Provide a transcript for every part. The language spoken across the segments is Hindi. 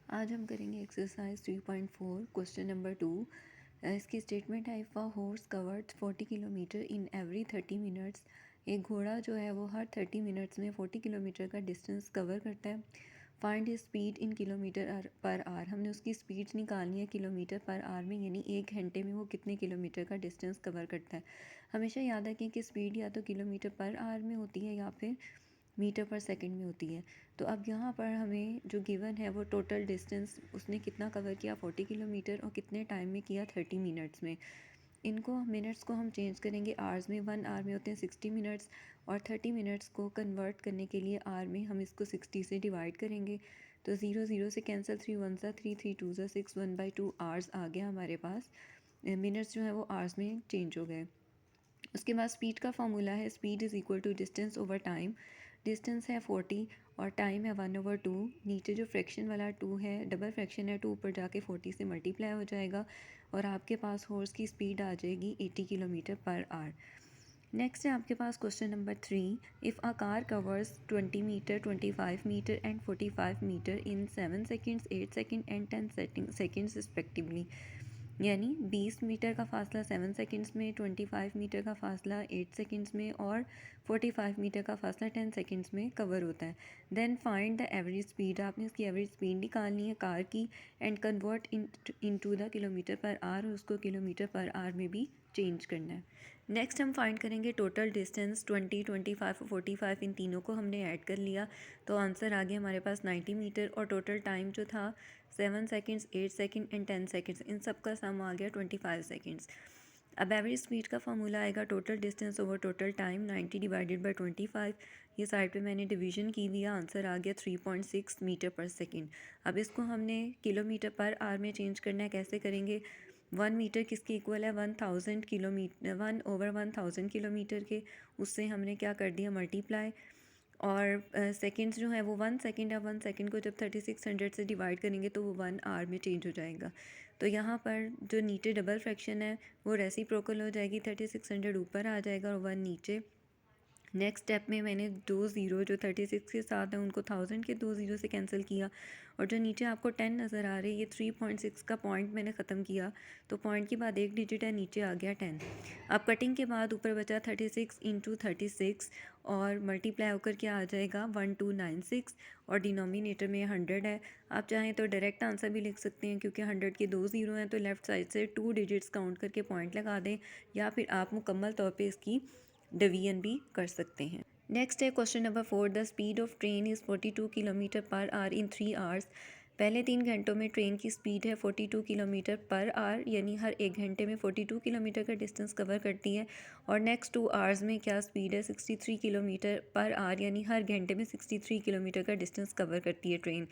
आज हम करेंगे एक्सरसाइज 3.4 क्वेश्चन नंबर 2। इसकी स्टेटमेंट है if a horse covered 40 kilometre in every 30 minutes. एक घोड़ा जो है वो हर 30 मिनट्स में 40 किलोमीटर का डिस्टेंस कवर करता है। Find his speed in kilometre per our. हमने उसकी स्पीड निकालनी है किलोमीटर पर आवर में, यानी एक घंटे में वो कितने किलोमीटर का डिस्टेंस कवर करता है। हमेशा याद रखें कि स्पीड या तो किलोमीटर पर आवर में होती है या फिर मीटर पर सेकंड में होती है। तो अब यहाँ पर हमें जो गिवन है वो टोटल डिस्टेंस उसने कितना कवर किया 40 किलोमीटर, और कितने टाइम में किया 30 मिनट्स में। इनको मिनट्स को हम चेंज करेंगे आवर्स में। 1 आवर में होते हैं 60 मिनट्स, और 30 मिनट्स को कन्वर्ट करने के लिए आवर में हम इसको 60 से डिवाइड करेंगे। तो 0 0 से कैंसिल, 3 1 सा 3 3 2 सा 6 1/2 आवर्स आ गया हमारे पास। मिनट्स जो है वो आवर्स में चेंज हो गए। उसके बाद स्पीड का फॉर्मूला है speed is equal to distance over time. Distance है 40 और टाइम है 1/2। नीचे जो फ्रैक्शन वाला 2 है, डबल फ्रैक्शन है, 2 ऊपर जाके 40 से मल्टीप्लाई हो जाएगा और आपके पास हॉर्स की स्पीड आ जाएगी 80 किलोमीटर पर आवर। नेक्स्ट है आपके पास question number 3। If a car covers 20 metre, 25 metre and 45 metre in 7 seconds, 8 second and 10 seconds respectively. यानी 20 मीटर का फासला 7 सेकंड्स में, 25 मीटर का फासला 8 सेकंड्स में और 45 मीटर का फासला 10 सेकंड्स में कवर होता है। Then find the average speed. आपने उसकी एवरेज स्पीड निकालनी है कार की and convert into the kilometre per hour, और उसको किलोमीटर पर आवर में भी चेंज करना है। नेक्स्ट हम फाइंड करेंगे टोटल डिस्टेंस। 20, 25 और 45 इन तीनों को हमने ऐड कर लिया तो आंसर आ गया हमारे पास 90 मीटर, और टोटल टाइम जो था 7 सेकेंड्स, 8 सेकेंड एंड 10 सेकेंड्स, इन सब का सम आ गया 25 सेकेंड्स। अब एवरेज स्पीड का फॉर्मूला आएगा total distance over total time, 90 divided by 25। ये साइड पे मैंने डिवीजन की हुई है, आंसर आ गया 3.6 मीटर पर सेकेंड। अब इसको हमने किलोमीटर पर आवर में चेंज करना है। कैसे करेंगे? 1 मीटर किसके इक्वल है? 1000 किलोमीटर, 1/1000 किलोमीटर के। उससे हमने क्या कर दिया? मल्टीप्लाई। और सेकंड्स जो है वो 1 सेकंड है। 1 सेकंड को जब 3600 से डिवाइड करेंगे तो वो 1 आवर में चेंज हो जाएगा। तो यहाँ पर जो नीचे डबल फ्रैक्शन है वो रेसिप्रोकल हो जाएगी, 3600 ऊपर आ जाएगा और 1 नीचे। नेक्स्ट स्टेप में मैंने 2 ज़ीरो जो 36 के साथ हैं उनको 1000 के 2 ज़ीरो से कैंसिल किया, और जो नीचे आपको 10 नज़र आ रही है, ये 3.6 का पॉइंट मैंने ख़त्म किया, तो पॉइंट के बाद एक डिजिट है, नीचे आ गया 10। अब कटिंग के बाद ऊपर बचा 36 इंटू 36 और मल्टीप्लाई होकर क्या आ जाएगा? 1296, और डिनोमिनेटर में 100 है। आप चाहें तो डायरेक्ट आंसर भी लिख सकते हैं, क्योंकि 100 के 2 ज़ीरो हैं तो लेफ़्ट साइड से 2 डिजिट्स काउंट करके पॉइंट लगा दें, या फिर आप मुकम्मल तौर पे इसकी डिवीजन भी कर सकते हैं। नेक्स्ट है question number 4। The speed of train is 42 kilometre per our in 3 hours. पहले 3 घंटों में ट्रेन की स्पीड है 42 किलोमीटर पर आवर, यानी हर एक घंटे में 42 किलोमीटर का डिस्टेंस कवर करती है। और नेक्स्ट 2 आवर्स में क्या स्पीड है? 63 किलोमीटर पर आवर, यानी हर घंटे में 63 किलोमीटर का डिस्टेंस कवर करती है train.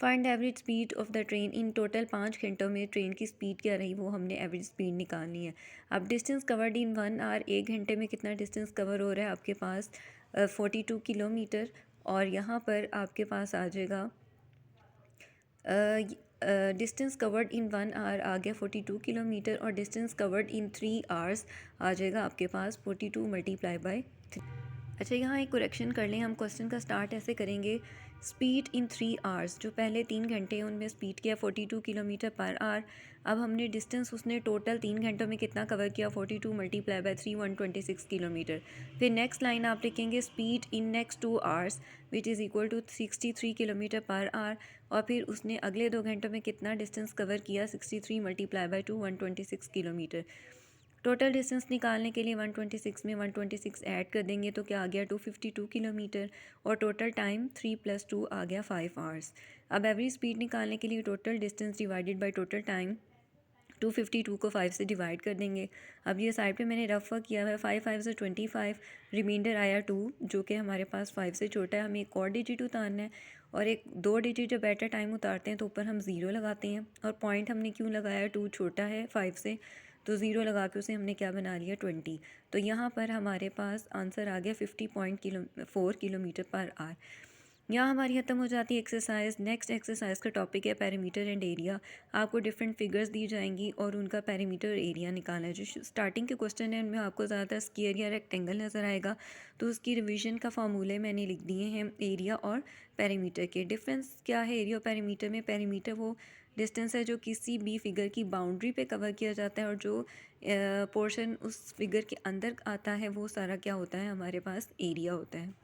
Find average speed of the train in total. 5 घंटों में ट्रेन की स्पीड क्या रही, वो हमने एवरेज स्पीड निकालनी है। अब डिस्टेंस कवर्ड इन 1 आवर, एक घंटे में कितना डिस्टेंस कवर हो रहा है आपके पास? 42 किलोमीटर, और यहाँ पर आपके पास आ जाएगा डिस्टेंस कवर्ड इन 1 आवर आ गया 42 किलोमीटर, और डिस्टेंस कवर्ड इन 3 आवर्स आ जाएगा आपके पास 42 मल्टीप्लाई बाय 3। अच्छा, यहाँ एक करेक्शन कर लें। हम क्वेश्चन का स्टार्ट ऐसे करेंगे, स्पीड इन 3 आवर्स, जो पहले 3 घंटे हैं उनमें स्पीड किया 42 किलोमीटर पर आवर। अब हमने डिस्टेंस उसने टोटल 3 घंटों में कितना कवर किया? 42 मल्टीप्लाई बाय 3, 126 किलोमीटर। फिर नेक्स्ट लाइन आप लिखेंगे speed in next 2 hours which is equal to 63 kilometre per hour, और फिर उसने अगले 2 घंटों में कितना डिस्टेंस कवर किया? 63 multiply by 2, 126 kilometre. Total distance निकालने के लिए 126 में 126 ऐड कर देंगे तो क्या आ गया? 252 किलोमीटर, और टोटल टाइम 3 + 2 आ गया 5 आवर्स। अब एवरेज स्पीड निकालने के लिए total distance divided by total time, 252 को 5 से डिवाइड कर देंगे। अब ये साइड पे मैंने रफ वर्क किया हुआ है, 5 5 से 25, रिमाइंडर आया 2, जो कि हमारे पास 5 से छोटा है। हमें एक और डिजिट उतारना है, और एक 2 डिजिट जब एट अ टाइम उतारते हैं तो ऊपर हम 0 लगाते हैं, और पॉइंट हमने क्यों लगाया? 2 छोटा है 5 से, तो 0 लगा के उसे हमने क्या बना लिया? 20। तो यहाँ पर हमारे पास आंसर आ गया 50.4 किलोमीटर पर आवर। यहाँ हमारी ख़त्म हो जाती है एक्सरसाइज। नेक्स्ट एक्सरसाइज का टॉपिक है पेरीमीटर एंड एरिया। आपको डिफरेंट फिगर्स दी जाएंगी और उनका पेरीमीटर और एरिया निकालना है। जो स्टार्टिंग के क्वेश्चन है उनमें आपको ज़्यादातर स्क्वायर या रेक्टेंगल नज़र आएगा, तो उसकी रिवीजन का फार्मूले मैंने लिख दिए हैं एरिया और पेरीमीटर के। डिफरेंस क्या है एरिया और पेरीमीटर में? पेरीमीटर वो डिस्टेंस है जो किसी भी फिगर की बाउंड्री पे कवर किया जाता है, और जो पोर्शन उस फिगर के अंदर आता है वो सारा क्या होता है, हमारे पास एरिया होता है।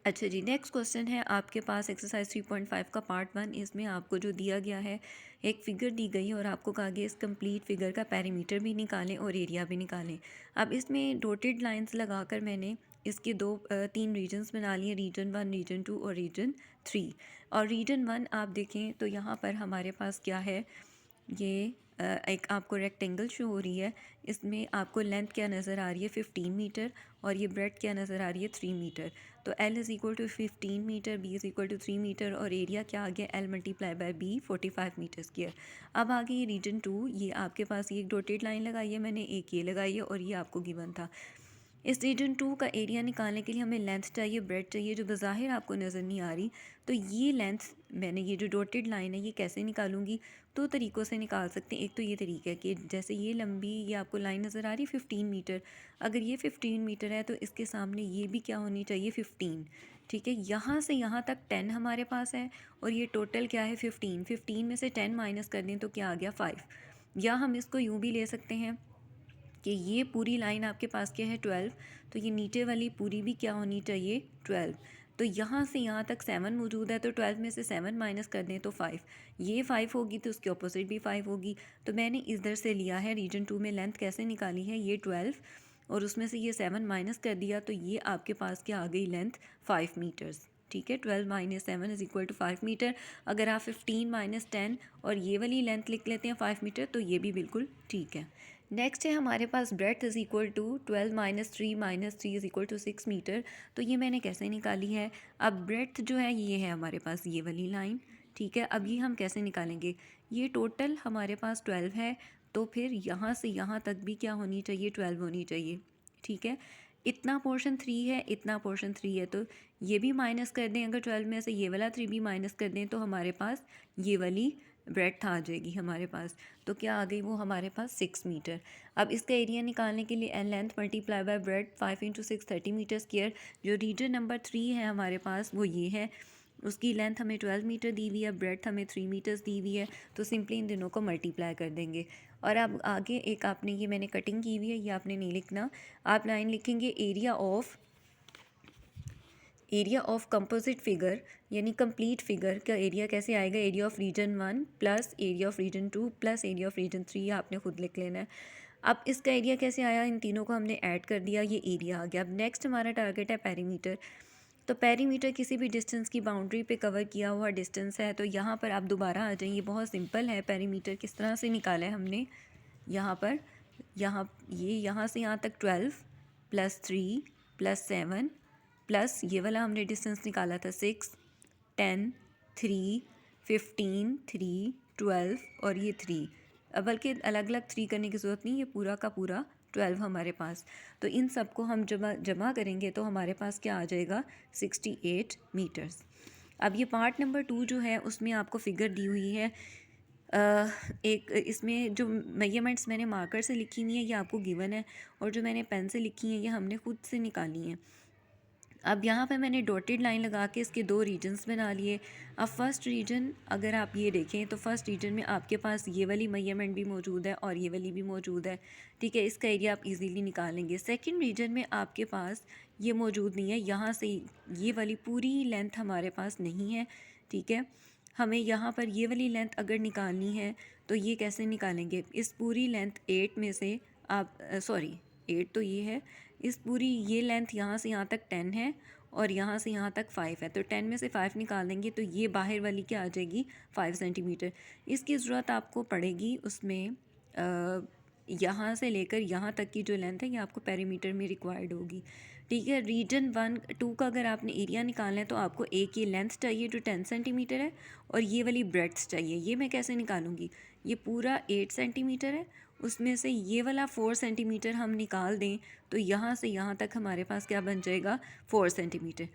अच्छा जी, नेक्स्ट क्वेश्चन है आपके पास एक्सरसाइज 3.5 का पार्ट 1। इसमें आपको जो दिया गया है, एक फिगर दी गई है और आपको कहा गया इस कंप्लीट फिगर का पेरीमीटर भी निकालें और एरिया भी निकालें। अब इसमें डॉटेड लाइंस लगाकर मैंने इसके तीन रीजन्स बना लिए, रीजन 1, रीजन 2 और रीजन 3। और रीजन 1 आप देखें तो यहाँ पर हमारे पास क्या है, ये एक आपको रेक्टेंगल शो हो रही है। इसमें आपको लेंथ क्या नज़र आ रही है, 15 मीटर, और ये ब्रेड क्या नज़र आ रही है, 3 मीटर। तो L is equal to 15 metre, B is equal to 3 metre, और एरिया क्या आ गया, L multiply by B 45 metre square. अब आगे ये रीजन 2, ये आपके पास ये एक डॉटेड लाइन लगाई है मैंने, एक ये लगाई है, और ये आपको गिवन था। इस रीजन 2 का एरिया निकालने के लिए हमें लेंथ चाहिए, ब्रेड चाहिए, जो बज़ाहिर आपको नज़र नहीं आ रही। तो ये लेंथ मैंने, ये जो डॉटेड लाइन है, ये कैसे निकालूंगी? दो तरीक़ों से निकाल सकते हैं। एक तो ये तरीका है कि जैसे ये लंबी, ये आपको लाइन नज़र आ रही है 15 मीटर, अगर ये 15 मीटर है तो इसके सामने ये भी क्या होनी चाहिए, 15। ठीक है, यहाँ से यहाँ तक 10 हमारे पास है, और ये टोटल क्या है, 15। 15 में से 10 माइनस कर दें तो क्या आ गया, 5। या हम इसको यूँ भी ले सकते हैं कि ये पूरी लाइन आपके पास क्या है, 12, तो ये नीचे वाली पूरी भी क्या होनी चाहिए, 12। तो यहाँ से यहाँ तक 7 मौजूद है, तो 12 में से 7 माइनस कर दें तो 5। ये 5 होगी तो उसके ऑपोजिट भी 5 होगी। तो मैंने इधर से लिया है, रीजन 2 में लेंथ कैसे निकाली है, ये 12, और उसमें से ये 7 माइनस कर दिया, तो ये आपके पास क्या आ गई, लेंथ 5 मीटर्स। ठीक है, 12 minus 7 is equal to 5 metre. अगर आप 15 माइनस 10 और ये वाली लेंथ लिख लेते हैं 5 मीटर, तो ये भी बिल्कुल ठीक है। नेक्स्ट है हमारे पास breadth is equal to 12 minus 3 is equal to 6 metre. तो ये मैंने कैसे निकाली है, अब ब्रेथ जो है ये है हमारे पास ये वाली लाइन। ठीक है, अब ये हम कैसे निकालेंगे, ये टोटल हमारे पास 12 है, तो फिर यहाँ से यहाँ तक भी क्या होनी चाहिए, 12 होनी चाहिए। ठीक है, इतना पोर्शन 3 है, इतना पोर्शन 3 है, तो ये भी माइनस कर दें, अगर 12 में से ये वाला 3 भी माइनस कर दें तो हमारे पास ये वाली ब्रेथ आ जाएगी हमारे पास। तो क्या आ गई वो हमारे पास, 6 मीटर। अब इसका एरिया निकालने के लिए length multiply by breadth 5 into 6 30 metre square. जो रीजन नंबर 3 है हमारे पास वो ये है, उसकी लेंथ हमें 12 मीटर दी हुई है, ब्रेड हमें 3 मीटर्स दी हुई है, तो सिंपली इन दोनों को मल्टीप्लाई कर देंगे। और अब आगे एक आपने, ये मैंने कटिंग की हुई है, ये आपने नहीं लिखना, आप लाइन लिखेंगे एरिया ऑफ कंपोजिट फिगर, यानी कंप्लीट फिगर का एरिया कैसे आएगा, area of region 1 plus area of region 2 plus area of region 3, आपने खुद लिख लेना है। अब इसका एरिया कैसे आया, इन तीनों को हमने ऐड कर दिया, ये एरिया आ गया। अब नेक्स्ट हमारा टारगेट है पेरीमीटर। तो पेरीमीटर किसी भी डिस्टेंस की बाउंड्री पे कवर किया हुआ डिस्टेंस है। तो यहाँ पर आप दोबारा आ जाइए, बहुत सिंपल है। पेरीमीटर किस तरह से निकाला है हमने, यहाँ पर, यहाँ से यहाँ तक 12 प्लस 3 प्लस 7 प्लस ये वाला हमने डिस्टेंस निकाला था 6, 10, 3, 15, 3, 12 और ये 3। अब बल्कि अलग अलग 3 करने की ज़रूरत नहीं, ये पूरा का पूरा 12 हमारे पास। तो इन सब को हम जमा करेंगे तो हमारे पास क्या आ जाएगा, 68 मीटर्स। अब ये पार्ट नंबर 2 जो है उसमें आपको फिगर दी हुई है। एक इसमें जो मेजरमेंट्स मैंने मार्कर से लिखी हुई है ये आपको गिवन है, और जो मैंने पेन से लिखी है ये हमने खुद से निकाली हैं। अब यहाँ पे मैंने डॉटेड लाइन लगा के इसके 2 रीजन्स बना लिए। अब फर्स्ट रीजन अगर आप ये देखें तो फर्स्ट रीजन में आपके पास ये वाली मेजरमेंट भी मौजूद है और ये वाली भी मौजूद है। ठीक है, इसका एरिया आप इजीली निकाल लेंगे। सेकंड रीजन में आपके पास ये मौजूद नहीं है, यहाँ से ये वाली पूरी लेंथ हमारे पास नहीं है। ठीक है, हमें यहाँ पर ये वाली लेंथ अगर निकालनी है तो ये कैसे निकालेंगे, इस पूरी लेंथ 8 में से आप 8 तो ये है, इस पूरी ये लेंथ यहाँ से यहाँ तक 10 है और यहाँ से यहाँ तक 5 है, तो 10 में से 5 निकाल देंगे तो ये बाहर वाली क्या आ जाएगी, 5 सेंटीमीटर। इसकी ज़रूरत आपको पड़ेगी उसमें यहाँ से लेकर यहाँ तक की जो लेंथ है ये आपको पेरीमीटर में रिक्वायर्ड होगी। ठीक है, रीजन 1-2 का अगर आपने एरिया निकालना है तो आपको एक ये लेंथ चाहिए जो 10 सेंटीमीटर है और ये वाली ब्रेड्थ चाहिए। ये मैं कैसे निकालूंगी, ये पूरा 8 सेंटीमीटर है, उसमें से ये वाला 4 सेंटीमीटर हम निकाल दें तो यहाँ से यहाँ तक हमारे पास क्या बन जाएगा, 4 सेंटीमीटर।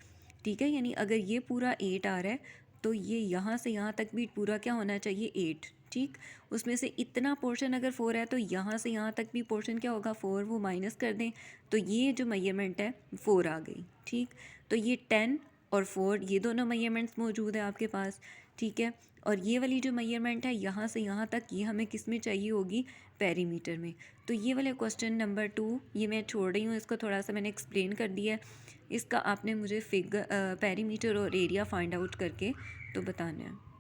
ठीक है, यानी अगर ये पूरा 8 आ रहा है तो ये यहाँ से यहाँ तक भी पूरा क्या होना चाहिए 8। ठीक, उसमें से इतना पोर्शन अगर 4 है तो यहाँ से यहाँ तक भी पोर्शन क्या होगा 4, वो माइनस कर दें तो ये जो मेजरमेंट है 4 आ गई। ठीक, तो ये 10 और 4 ये दोनों मेजरमेंट्स मौजूद है आपके पास। ठीक है, और ये वाली जो मेजरमेंट है यहाँ से यहाँ तक ये हमें किस में चाहिए होगी, पेरीमीटर में। तो ये वाले क्वेश्चन नंबर 2 ये मैं छोड़ रही हूँ, इसको थोड़ा सा मैंने एक्सप्लेन कर दिया है। इसका आपने मुझे पेरीमीटर और एरिया फाइंड आउट करके तो बताना है।